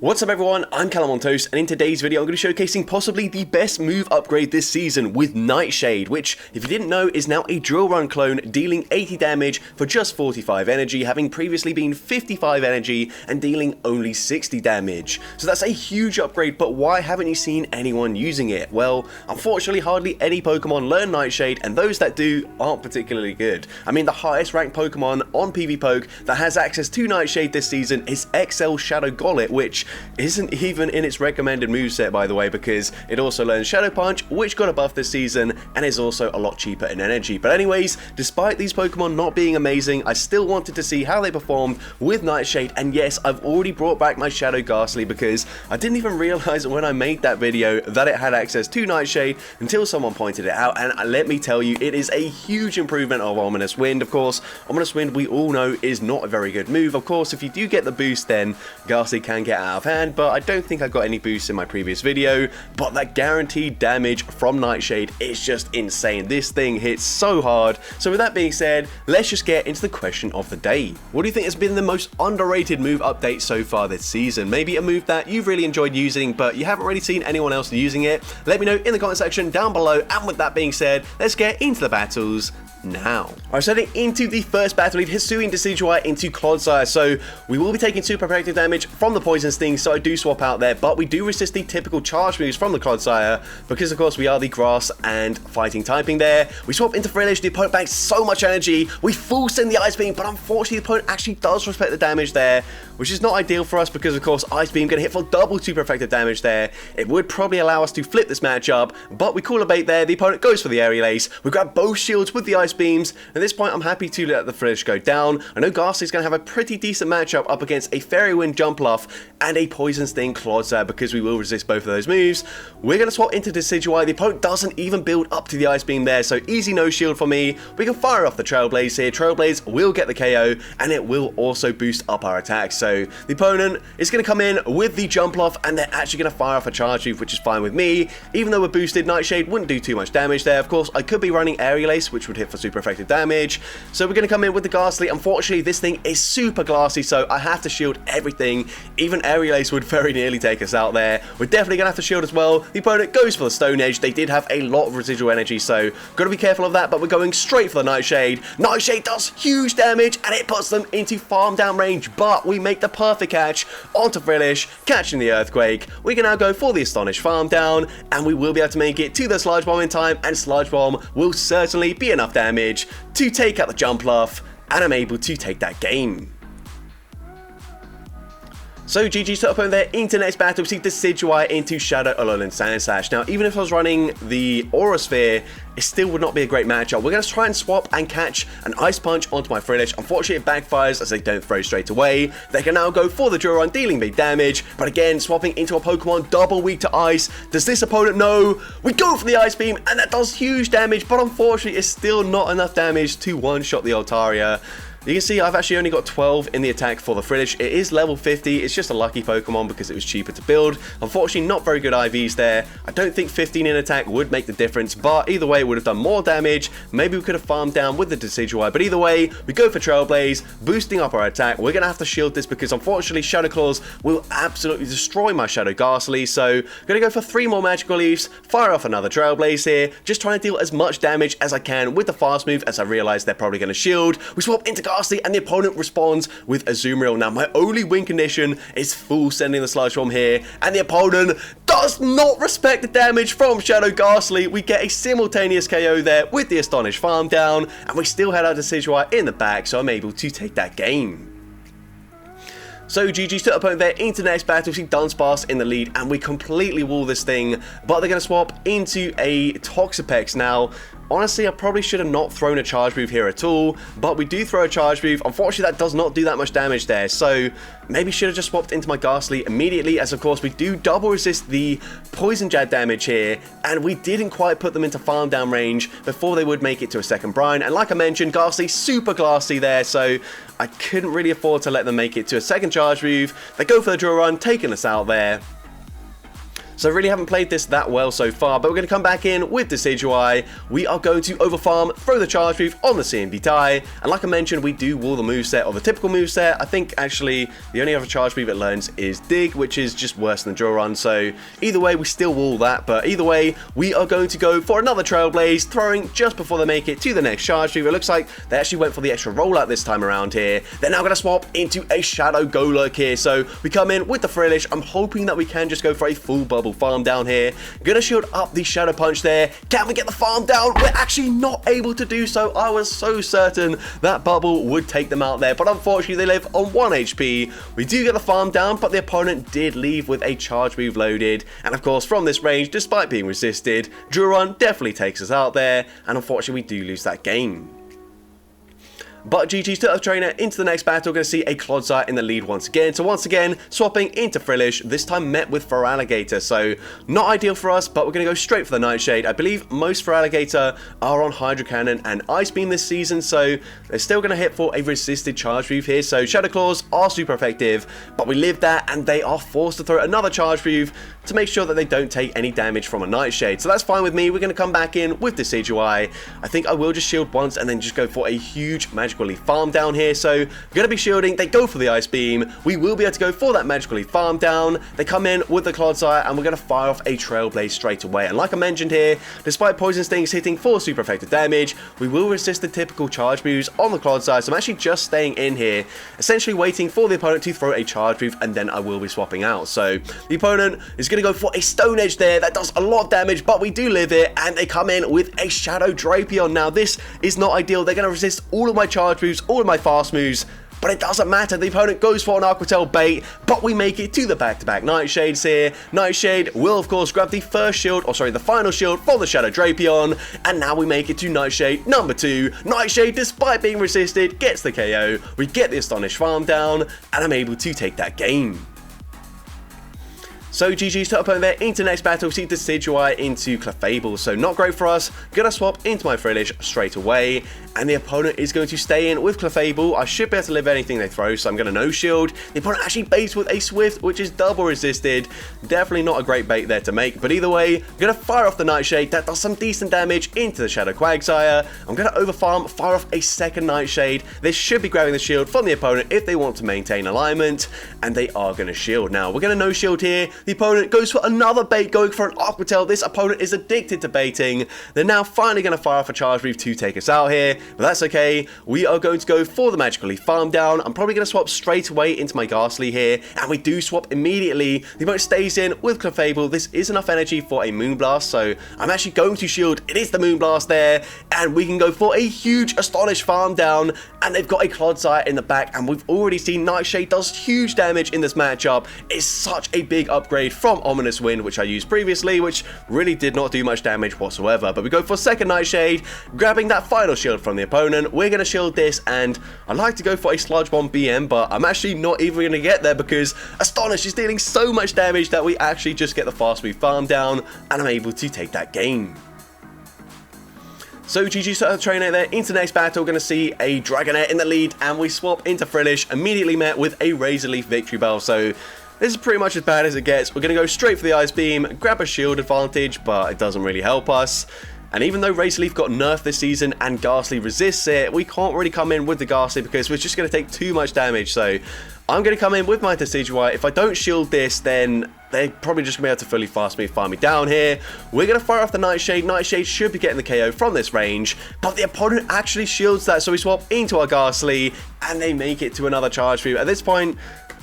What's up everyone, I'm CallumOnToast, and in today's video I'm going to be showcasing possibly the best move upgrade this season with Nightshade, which, if you didn't know, is now a drill run clone dealing 80 damage for just 45 energy, having previously been 55 energy and dealing only 60 damage. So that's a huge upgrade, but why haven't you seen anyone using it? Well, unfortunately hardly any Pokemon learn Nightshade, and those that do aren't particularly good. I mean, the highest ranked Pokemon on PvPoke that has access to Nightshade this season is XL Shadow Gollet, which isn't even in its recommended moveset, by the way, because it also learns Shadow Punch, which got a buff this season and is also a lot cheaper in energy. But anyways, despite these Pokemon not being amazing, I still wanted to see how they performed with Nightshade, and yes, I've already brought back my Shadow Ghastly because I didn't even realize when I made that video that it had access to Nightshade until someone pointed it out, and let me tell you, it is a huge improvement of Ominous Wind. Of course, Ominous Wind we all know is not a very good move. Of course, if you do get the boost, then Ghastly can get out of hand, but I don't think I got any boosts in my previous video. But that guaranteed damage from Nightshade is just insane. This thing hits so hard. So with that being said, let's just get into the question of the day. What do you think has been the most underrated move update so far this season? Maybe a move that you've really enjoyed using but you haven't really seen anyone else using it? Let me know in the comment section down below, and with that being said, let's get into the battles now. Alright, so heading into the first battle lead, Hisuian Decidueye into Clodsire. So we will be taking super effective damage from the Poison Sting, so I do swap out there, but we do resist the typical charge moves from the Clodsire because of course we are the grass and fighting typing there. We swap into Frillish, the opponent banks so much energy, we full send the Ice Beam, but unfortunately the opponent actually does respect the damage there, which is not ideal for us because of course Ice Beam gonna hit for double super effective damage there. It would probably allow us to flip this matchup, but we call a bait there. The opponent goes for the Aerial Ace, we grab both shields with the Ice Beams. At this point I'm happy to let the Frillish go down. I know Ghastly's going to have a pretty decent matchup up against a Fairy Wind Jumpluff and a Poison Sting Clodsire because we will resist both of those moves. We're going to swap into Decidueye. The opponent doesn't even build up to the Ice Beam there, so easy no shield for me. We can fire off the Trailblaze here. Trailblaze will get the KO and it will also boost up our attack. So the opponent is going to come in with the Jumpluff and they're actually going to fire off a charge move, which is fine with me. Even though we're boosted, Nightshade wouldn't do too much damage there. Of course, I could be running Aerial Ace, which would hit for super effective damage. So we're going to come in with the Ghastly. Unfortunately, this thing is super glassy, so I have to shield everything. Even Aerial Ace would very nearly take us out there. We're definitely going to have to shield as well. The opponent goes for the Stone Edge. They did have a lot of residual energy, so got to be careful of that, but we're going straight for the Nightshade. Nightshade does huge damage, and it puts them into farm down range, but we make the perfect catch onto Frillish, catching the Earthquake. We can now go for the Astonish farm down, and we will be able to make it to the Sludge Bomb in time, and Sludge Bomb will certainly be enough damage to take out the Jumpluff, and I'm able to take that game. So GG's to opponent there into next battle. We see Decidueye into Shadow Alolan Sandslash. Now, even if I was running the Aura Sphere, it still would not be a great matchup. We're going to try and swap and catch an Ice Punch onto my Frillish. Unfortunately, it backfires as they don't throw straight away. They can now go for the Drill Run, dealing big damage. But again, swapping into a Pokemon double weak to Ice. Does this opponent know? We go for the Ice Beam, and that does huge damage. But unfortunately, it's still not enough damage to one-shot the Altaria. You can see I've actually only got 12 in the attack for the Frillish. It is level 50. It's just a lucky Pokemon because it was cheaper to build. Unfortunately, not very good IVs there. I don't think 15 in attack would make the difference, but either way, it would have done more damage. Maybe we could have farmed down with the Decidueye, but either way, we go for Trailblaze, boosting up our attack. We're going to have to shield this because unfortunately, Shadow Claws will absolutely destroy my Shadow Ghastly, so I'm going to go for 3 more Magical Leaves, fire off another Trailblaze here, just trying to deal as much damage as I can with the fast move as I realize they're probably going to shield. We swap into Ghastly, and the opponent responds with Azumarill. Now, my only win condition is full sending the Sludge Bomb here, and the opponent does not respect the damage from Shadow Ghastly. We get a simultaneous KO there with the Astonish farm down, and we still had our Decidueye in the back, so I'm able to take that game. So GG's to opponent there into next battle. We see Dunsparce in the lead, and we completely wall this thing, but they're going to swap into a Toxapex. Now, honestly, I probably should have not thrown a charge move here at all, but we do throw a charge move. Unfortunately, that does not do that much damage there, so maybe should have just swapped into my Ghastly immediately, as of course we do double resist the Poison Jab damage here, and we didn't quite put them into farm down range before they would make it to a second brine. And like I mentioned, Ghastly super glassy there, so I couldn't really afford to let them make it to a second charge move. They go for the Drill Run, taking us out there. so I really haven't played this that well so far, but we're going to come back in with Decidueye. We are going to overfarm, throw the charge move on the CMB tie, and like I mentioned, we do wall the moveset, or the typical moveset. I think actually the only other charge move it learns is Dig, which is just worse than Drill Run, so either way we still wall that, but either way we are going to go for another Trailblaze, throwing just before they make it to the next charge move. It looks like they actually went for the extra rollout this time around here. They're now going to swap into a Shadow Golurk here, so we come in with the Frillish. I'm hoping that we can just go for a full bubble farm down here. Gonna shield up the Shadow Punch there. Can we get the farm down? We're actually not able to do so. I was so certain that bubble would take them out there, but unfortunately they live on 1 HP. We do get the farm down, but the opponent did leave with a charge move loaded, and of course from this range, despite being resisted, Drill Run definitely takes us out there, and unfortunately we do lose that game. But GG's to the trainer into the next battle. Going to see a Clodsire in the lead once again. So once again, swapping into Frillish, this time met with Feraligatr. So not ideal for us, but we're going to go straight for the Nightshade. I believe most Feraligatr are on Hydro Cannon and Ice Beam this season, so they're still going to hit for a resisted charge move here. So Shadow Claws are super effective, but we live that, and they are forced to throw another charge move to make sure that they don't take any damage from a Nightshade. So that's fine with me. We're going to come back in with Decidueye. I think I will just shield once and then just go for a huge Magical Leaf farm down here. So we're going to be shielding. They go for the Ice Beam. We will be able to go for that Magical Leaf farm down. They come in with the Clodsire, and we're going to fire off a Trailblaze straight away. And like I mentioned here, despite Poison Stings hitting for super effective damage, we will resist the typical charge moves on the Clodsire. So I'm actually just staying in here, essentially waiting for the opponent to throw a charge move, and then I will be swapping out. So the opponent is going to go for a Stone Edge there. That does a lot of damage, but we do live it, and they come in with a Shadow Drapion. Now this is not ideal. They're going to resist all of my charge moves, all of my fast moves, but it doesn't matter. The opponent goes for an Aqua Tail bait, but we make it to the back-to-back Nightshades here. Nightshade will, of course, grab the first shield, or sorry, the final shield for the Shadow Drapion, and now we make it to Nightshade number 2. Nightshade, despite being resisted, gets the KO. We get the Astonish farm down, and I'm able to take that game. So GG's to opponent there into next battle. See Decidueye into Clefable. So not great for us. Gonna swap into my Frillish straight away. And the opponent is going to stay in with Clefable. I should be able to live anything they throw, so I'm going to no shield. The opponent actually baits with a Swift, which is double resisted. Definitely not a great bait there to make. But either way, I'm going to fire off the Nightshade. That does some decent damage into the Shadow Quagsire. I'm going to overfarm, fire off a second Nightshade. This should be grabbing the shield from the opponent if they want to maintain alignment. And they are going to shield. Now, we're going to no shield here. The opponent goes for another bait, going for an Aqua Tail. This opponent is addicted to baiting. They're now finally going to fire off a charge move to take us out here. But that's okay. We are going to go for the Magical Leaf farm down. I'm probably going to swap straight away into my Ghastly here, and we do swap immediately. The opponent stays in with Clefable. This is enough energy for a Moonblast, so I'm actually going to shield. It is the Moonblast there, and we can go for a huge Astonish farm down, and they've got a Clodsire in the back, and we've already seen Nightshade does huge damage in this matchup. It's such a big upgrade from Ominous Wind, which I used previously, which really did not do much damage whatsoever. But we go for second Nightshade, grabbing that final shield from the opponent. We're going to shield this, and I like to go for a Sludge Bomb BM, but I'm actually not even going to get there because Astonish is dealing so much damage that we actually just get the fast move farm down, and I'm able to take that game. So GG trainer there into next battle. Going to see a Dragonair in the lead, and we swap into Frillish, immediately met with a Razor Leaf Victory Bell. So this is pretty much as bad as it gets. We're going to go straight for the Ice Beam, grab a shield advantage, but it doesn't really help us. And even though Razor Leaf got nerfed this season and Ghastly resists it, we can't really come in with the Ghastly because we're just going to take too much damage. So I'm going to come in with my Decidueye. If I don't shield this, then they're probably just going to be able to fully fast move farm me down here. We're going to fire off the Nightshade. Nightshade should be getting the KO from this range, but the opponent actually shields that, so we swap into our Ghastly, and they make it to another charge move. At this point,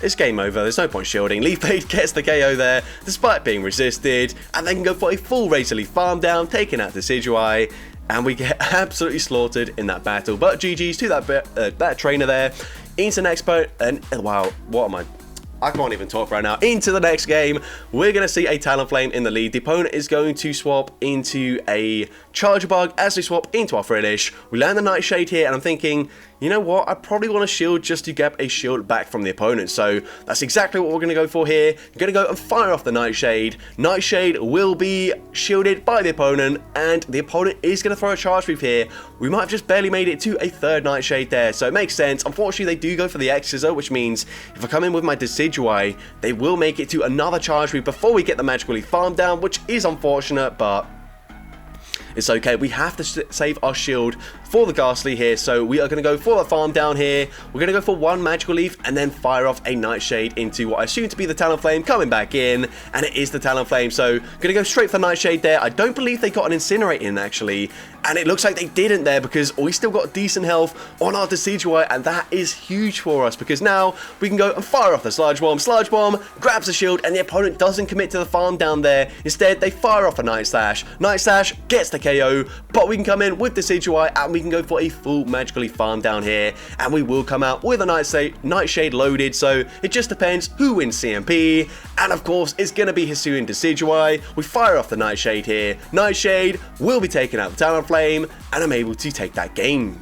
it's game over. There's no point shielding. Leaf Blade gets the KO there, despite being resisted, and they can go for a full Razor Leaf farm down, taking out Decidueye, and we get absolutely slaughtered in that battle. But GG's to that trainer there. Into next boat, and wow, what am I can't even talk right now. Into the next game, we're going to see a Talonflame in the lead. The opponent is going to swap into a Charger Bug as we swap into our Frillish. We land the Nightshade here, and I'm thinking, you know what, I probably want to shield just to get a shield back from the opponent. So that's exactly what we're going to go for here. I'm going to go and fire off the Nightshade. Nightshade will be shielded by the opponent, and the opponent is going to throw a charge move here. We might have just barely made it to a third Nightshade there, so it makes sense. Unfortunately, they do go for the X-Scissor, which means if I come in with my Decidueye, they will make it to another charge move before we get the Magical Leaf farm down, which is unfortunate, but it's okay. We have to save our shield for the Ghastly here, so we are going to go for the farm down here. We're going to go for one Magical Leaf and then fire off a Nightshade into what I assume to be the Talonflame coming back in, and it is the Talonflame, so going to go straight for Nightshade there. I don't believe they got an Incinerate in, actually, and it looks like they didn't there because we still got decent health on our Decidueye, and that is huge for us because now we can go and fire off the Sludge Bomb. Sludge Bomb grabs the shield, and the opponent doesn't commit to the farm down there. Instead, they fire off a Night Slash. Night Slash gets the KO, but we can come in with Decidueye, and we can go for a full Magical Leaf farm down here, and we will come out with a Nightshade loaded, so it just depends who wins CMP, and of course, it's going to be Hisuian Decidueye. We fire off the Nightshade here. Nightshade will be taking out the Talonflame, and I'm able to take that game.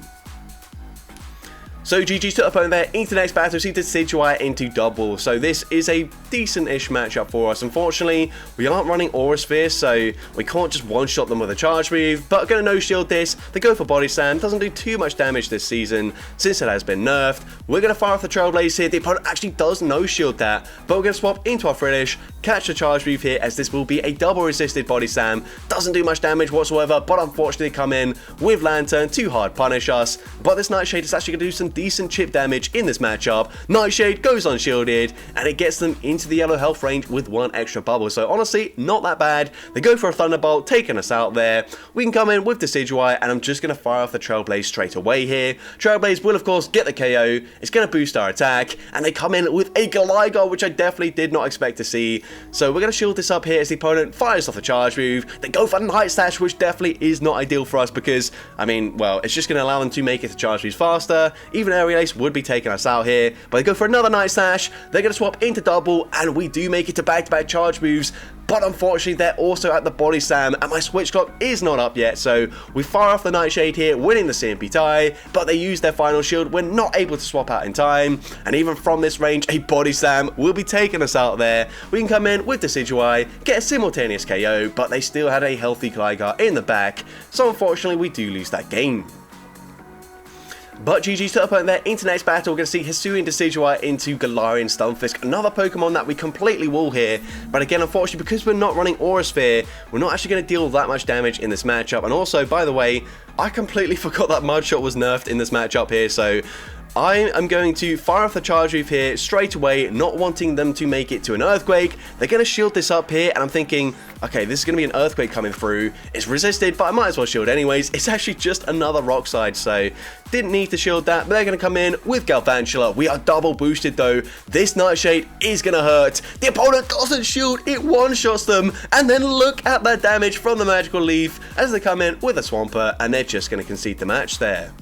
So GG's to the opponent there. Into the next battle, see Decidueye into double. So this is a decent-ish matchup for us. Unfortunately, we aren't running Aura Sphere, so we can't just one-shot them with a charge move. But going to no-shield this. They go for Body Slam. Doesn't do too much damage this season since it has been nerfed. We're going to fire off the Trailblaze here. The opponent actually does no-shield that. But we're going to swap into our Frillish, catch the charge move here, as this will be a double-resisted Body Slam. Doesn't do much damage whatsoever, but unfortunately come in with Lantern to hard punish us. But this Nightshade is actually going to do some decent chip damage in this matchup. Nightshade goes unshielded, and it gets them into the yellow health range with one extra bubble. So honestly, not that bad. They go for a Thunderbolt, taking us out there. We can come in with Decidueye, and I'm just going to fire off the Trailblaze straight away here. Trailblaze will, of course, get the KO. It's going to boost our attack, and they come in with a Gligar, which I definitely did not expect to see. So we're going to shield this up here as the opponent fires off the charge move. They go for Night Slash, which definitely is not ideal for us because, I mean, well, it's just going to allow them to make it to charge moves faster. Even Aerial Ace would be taking us out here, but they go for another Night Slash. They're going to swap into double, and we do make it to back-to-back charge moves, but unfortunately they're also at the Body Slam, and my Switch Clock is not up yet, so we fire off the Nightshade here, winning the CMP tie, but they use their final shield. We're not able to swap out in time, and even from this range, a Body Slam will be taking us out there. We can come in with Decidueye, get a simultaneous KO, but they still had a healthy Gligar in the back, so unfortunately we do lose that game. But GG's to the opponent there. Into next battle, we're going to see Hisuian Decidueye into Galarian Stunfisk, another Pokemon that we completely wall here. But again, unfortunately, because we're not running Aura Sphere, we're not actually going to deal that much damage in this matchup. And also, by the way, I completely forgot that Mudshot was nerfed in this matchup here, so I am going to fire off the charge move here straight away, not wanting them to make it to an Earthquake. They're going to shield this up here, and I'm thinking, okay, this is going to be an Earthquake coming through. It's resisted, but I might as well shield anyways. It's actually just another Rock Slide, so didn't need to shield that, but they're going to come in with Galvantula. We are double boosted, though. This Nightshade is going to hurt. The opponent doesn't shield. It one-shots them, and then look at that damage from the Magical Leaf as they come in with a Swampert, and they're just going to concede the match there.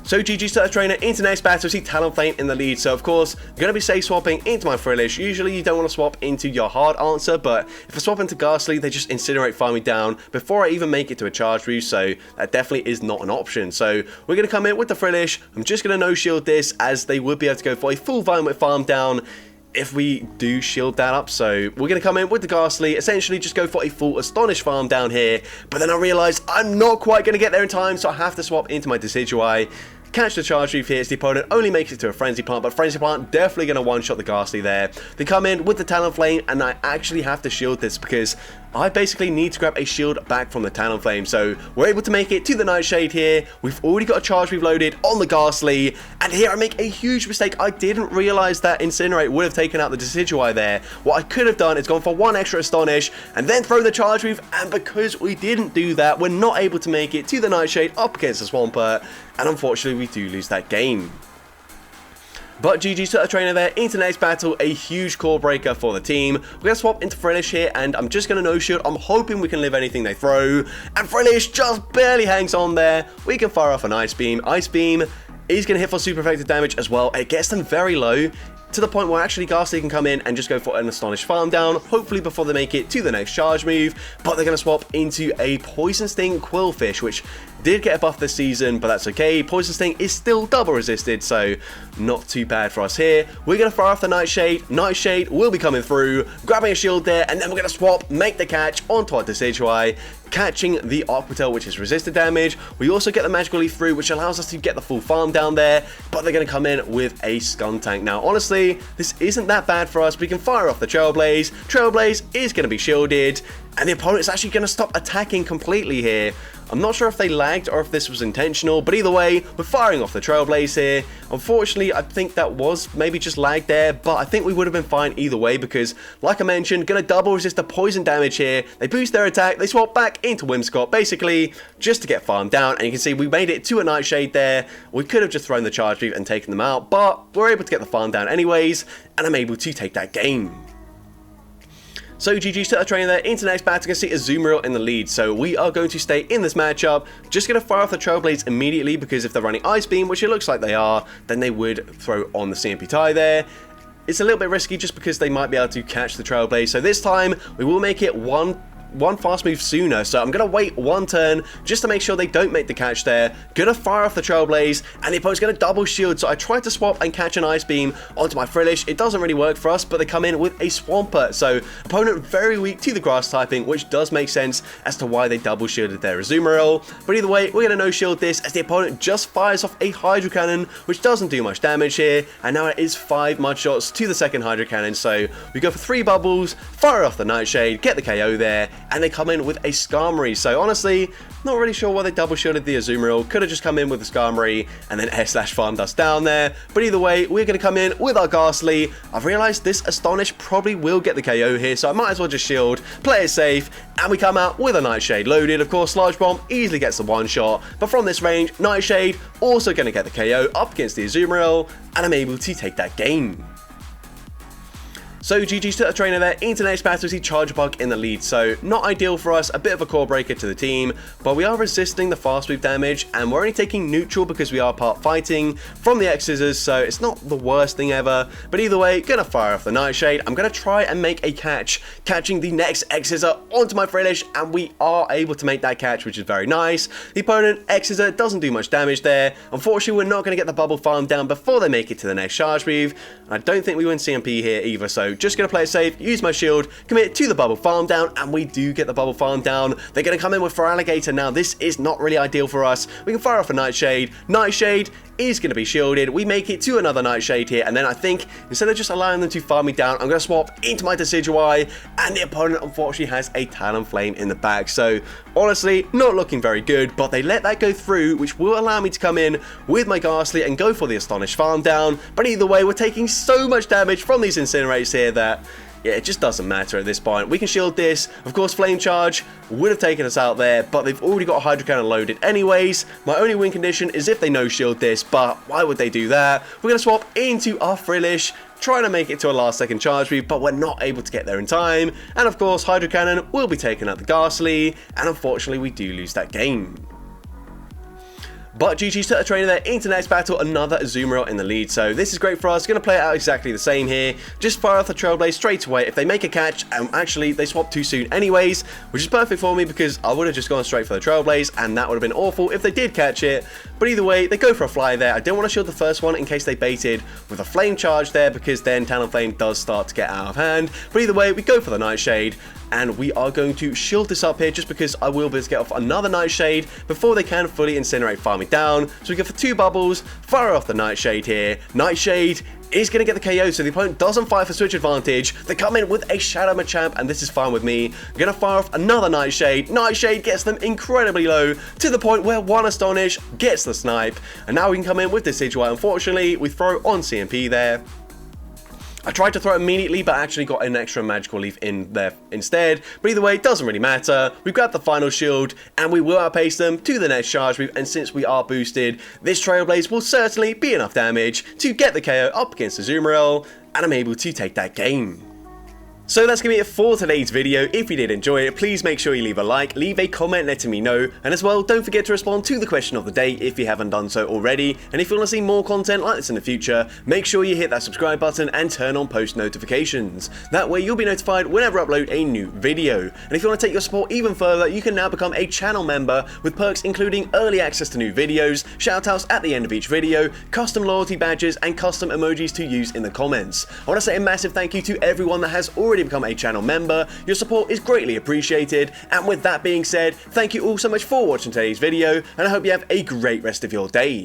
So GG's to the trainer. Into next battle, see Talonflame in the lead. So of course, I'm going to be safe swapping into my Frillish. Usually you don't want to swap into your hard answer, but if I swap into Ghastly, they just Incinerate fire me down before I even make it to a charge move, so that definitely is not an option. So we're going to come in with the Frillish. I'm just going to no-shield this, as they would be able to go for a full Violet farm down if we do shield that up. So we're going to come in with the Ghastly, essentially just go for a full Astonish farm down here, but then I realize I'm not quite going to get there in time, so I have to swap into my Decidueye. Catch the charge move here as the opponent only makes it to a Frenzy Plant, but Frenzy Plant definitely going to one-shot the Ghastly there. They come in with the Talonflame, and I actually have to shield this because I basically need to grab a shield back from the Talonflame. So we're able to make it to the Nightshade here. We've already got a charge move loaded on the Ghastly, and here I make a huge mistake. I didn't realize that Incinerate would have taken out the Decidueye there. What I could have done is gone for one extra Astonish and then throw the charge move, and because we didn't do that, we're not able to make it to the Nightshade up against the Swampert, and unfortunately we do lose that game. But GG's to the trainer there. Into next battle, a huge core breaker for the team. We're going to swap into Frillish here, and I'm just going to no-shield. I'm hoping we can live anything they throw, and Frillish just barely hangs on there. We can fire off an Ice Beam. Ice Beam is going to hit for super effective damage as well. It gets them very low, to the point where actually Ghastly can come in and just go for an Astonish farm down, hopefully before they make it to the next charge move, but they're going to swap into a Poison Sting Quillfish, which Did get a buff this season, but that's okay. Poison Sting is still double resisted, so not too bad for us here. We're going to fire off the Nightshade. Nightshade will be coming through, grabbing a shield there, and then we're going to swap, make the catch onto our Decidueye, catching the Aquatel, which is resisted damage. We also get the Magical Leaf through, which allows us to get the full farm down there, but they're going to come in with a Skuntank. Now, honestly, this isn't that bad for us. We can fire off the Trailblaze. Trailblaze is going to be shielded, and the opponent's actually going to stop attacking completely here. I'm not sure if they lagged or if this was intentional, but either way, we're firing off the Trailblaze here. Unfortunately, I think that was maybe just lag there, but I think we would have been fine either way because, like I mentioned, going to double resist the poison damage here. They boost their attack, they swap back into Whimsicott, basically just to get farmed down, and you can see we made it to a Nightshade there. We could have just thrown the Charge Beam and taken them out, but we're able to get the farm down anyways, and I'm able to take that game. So GG's to our trainer there. Into the next battle, you can see Azumarill in the lead. So we are going to stay in this matchup. Just going to fire off the Trailblaze immediately because if they're running Ice Beam, which it looks like they are, then they would throw on the CMP tie there. It's a little bit risky just because they might be able to catch the Trailblaze. So this time, we will make it one fast move sooner, so I'm going to wait one turn just to make sure they don't make the catch there. Going to fire off the Trailblaze, and the opponent's going to double shield, so I tried to swap and catch an Ice Beam onto my Frillish. It doesn't really work for us, but they come in with a Swampert, so opponent very weak to the grass typing, which does make sense as to why they double shielded their Azumarill. But either way, we're going to no shield this as the opponent just fires off a Hydro Cannon, which doesn't do much damage here, and now it is 5 mud shots to the second Hydro Cannon, so we go for 3 bubbles, fire off the Nightshade, get the KO there, and they come in with a Skarmory. So honestly, not really sure why they double shielded the Azumarill. Could have just come in with the Skarmory and then air slash farmed us down there. But either way, we're going to come in with our Ghastly. I've realized this Astonish probably will get the KO here, so I might as well just shield, play it safe, and we come out with a Nightshade loaded. Of course, Sludge Bomb easily gets the one shot, but from this range, Nightshade also going to get the KO up against the Azumarill, and I'm able to take that game. So GG's to the trainer there. Into the next battle, we see Charge Bug in the lead. So not ideal for us, a bit of a core breaker to the team, but we are resisting the fast move damage, and we're only taking neutral because we are part fighting from the X-Scissors, so it's not the worst thing ever. But either way, gonna fire off the Nightshade. I'm gonna try and make a catch, catching the next X-Scissor onto my Frillish, and we are able to make that catch, which is very nice. The opponent, X-Scissor, doesn't do much damage there. Unfortunately, we're not gonna get the bubble farm down before they make it to the next charge move. I don't think we win CMP here either, so just going to play it safe, use my shield, commit to the bubble farm down, and we do get the bubble farm down. They're going to come in with Feraligatr now. This is not really ideal for us. We can fire off a Nightshade. Nightshade is going to be shielded. We make it to another Nightshade here, and then I think instead of just allowing them to farm me down, I'm going to swap into my Decidueye, and the opponent unfortunately has a Talonflame in the back. So honestly, not looking very good, but they let that go through, which will allow me to come in with my Ghastly and go for the Astonish farm down. But either way, we're taking so much damage from these Incinerators here that yeah, it just doesn't matter at this point. We can shield this. Of course, Flame Charge would have taken us out there, but they've already got a Hydro Cannon loaded anyways. My only win condition is if they no-shield this, but why would they do that? We're going to swap into our Frillish, trying to make it to a last second charge move, but we're not able to get there in time. And of course, Hydro Cannon will be taking out the Ghastly, and unfortunately, we do lose that game. But GG's to the trainer there. Into the next battle, another Azumarill in the lead. So this is great for us. Going to play it out exactly the same here. Just fire off the Trailblaze straight away. If they make a catch, and actually they swap too soon anyways, which is perfect for me because I would have just gone straight for the Trailblaze, and that would have been awful if they did catch it. But either way, they go for a fly there. I don't want to shield the first one in case they baited with a Flame Charge there, because then Talonflame does start to get out of hand. But either way, we go for the Nightshade, and we are going to shield this up here just because I will be able to get off another Nightshade before they can fully incinerate farm me down. So we go for 2 bubbles, fire off the Nightshade here. Nightshade is going to get the KO, so the opponent doesn't fight for switch advantage. They come in with a Shadow Machamp, and this is fine with me. I'm going to fire off another Nightshade. Nightshade gets them incredibly low, to the point where one Astonish gets the snipe. And now we can come in with this Decidueye. Unfortunately, we throw on CMP there. I tried to throw it immediately, but actually got an extra Magical Leaf in there instead. But either way, it doesn't really matter. We've got the final shield, and we will outpace them to the next charge move. And since we are boosted, this Trailblaze will certainly be enough damage to get the KO up against the Azumarill, and I'm able to take that game. So that's going to be it for today's video. If you did enjoy it, please make sure you leave a like, leave a comment letting me know, and as well, don't forget to respond to the question of the day if you haven't done so already. And if you want to see more content like this in the future, make sure you hit that subscribe button and turn on post notifications. That way you'll be notified whenever I upload a new video. And if you want to take your support even further, you can now become a channel member with perks including early access to new videos, shoutouts at the end of each video, custom loyalty badges, and custom emojis to use in the comments. I want to say a massive thank you to everyone that has already become a channel member. Your support is greatly appreciated, and with that being said, thank you all so much for watching today's video, and I hope you have a great rest of your day.